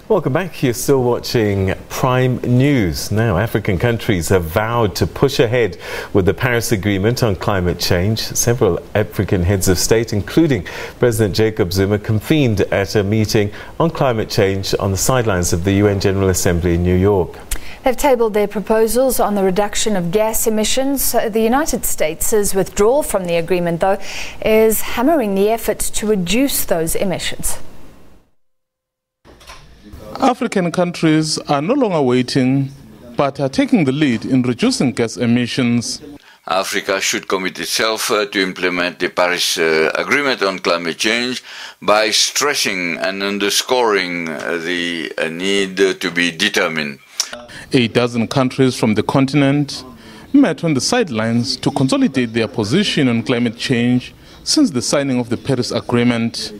Welcome back. You're still watching Prime News. Now, African countries have vowed to push ahead with the Paris Agreement on climate change. Several African heads of state, including President Jacob Zuma, convened at a meeting on climate change on the sidelines of the UN General Assembly in New York. They've tabled their proposals on the reduction of gas emissions. The United States' withdrawal from the agreement, though, is hammering the efforts to reduce those emissions. African countries are no longer waiting, but are taking the lead in reducing gas emissions. Africa should commit itself to implement the Paris Agreement on climate change by stressing and underscoring the need to be determined. 8 dozen countries from the continent met on the sidelines to consolidate their position on climate change since the signing of the Paris Agreement.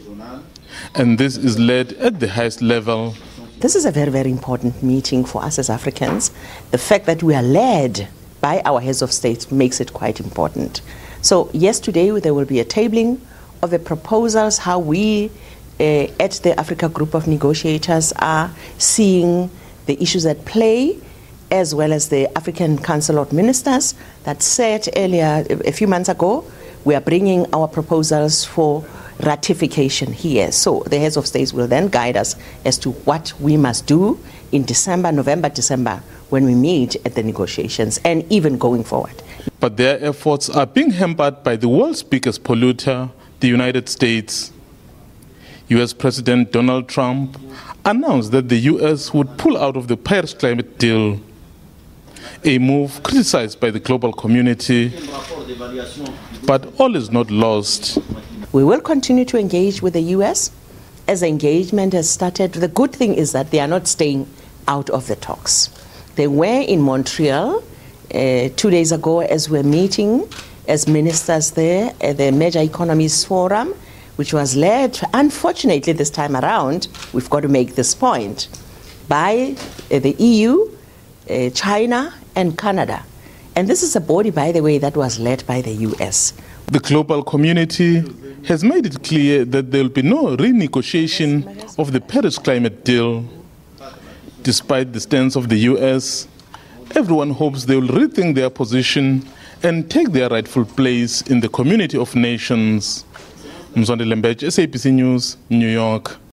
And this is led at the highest level. This is a very, very important meeting for us as Africans. The fact that we are led by our heads of state makes it quite important. So yes, today there will be a tabling of the proposals, how we at the Africa Group of Negotiators are seeing the issues at play, as well as the African Council of Ministers that said earlier, a few months ago, we are bringing our proposals for ratification here. So the heads of states will then guide us as to what we must do in November, December, when we meet at the negotiations and even going forward. But their efforts are being hampered by the world's biggest polluter, the United States. US President Donald Trump announced that the US would pull out of the Paris climate deal, a move criticized by the global community. But all is not lost. We will continue to engage with the US as the engagement has started. The good thing is that they are not staying out of the talks. They were in Montreal 2 days ago as we're meeting as ministers there at the Major Economies Forum, which was led, unfortunately this time around, we've got to make this point, by the EU, China and Canada. And this is a body, by the way, that was led by the US. The global community has made it clear that there will be no renegotiation of the Paris climate deal. Despite the stance of the US, everyone hopes they will rethink their position and take their rightful place in the community of nations. Mzwandile Mbethe, SABC News, New York.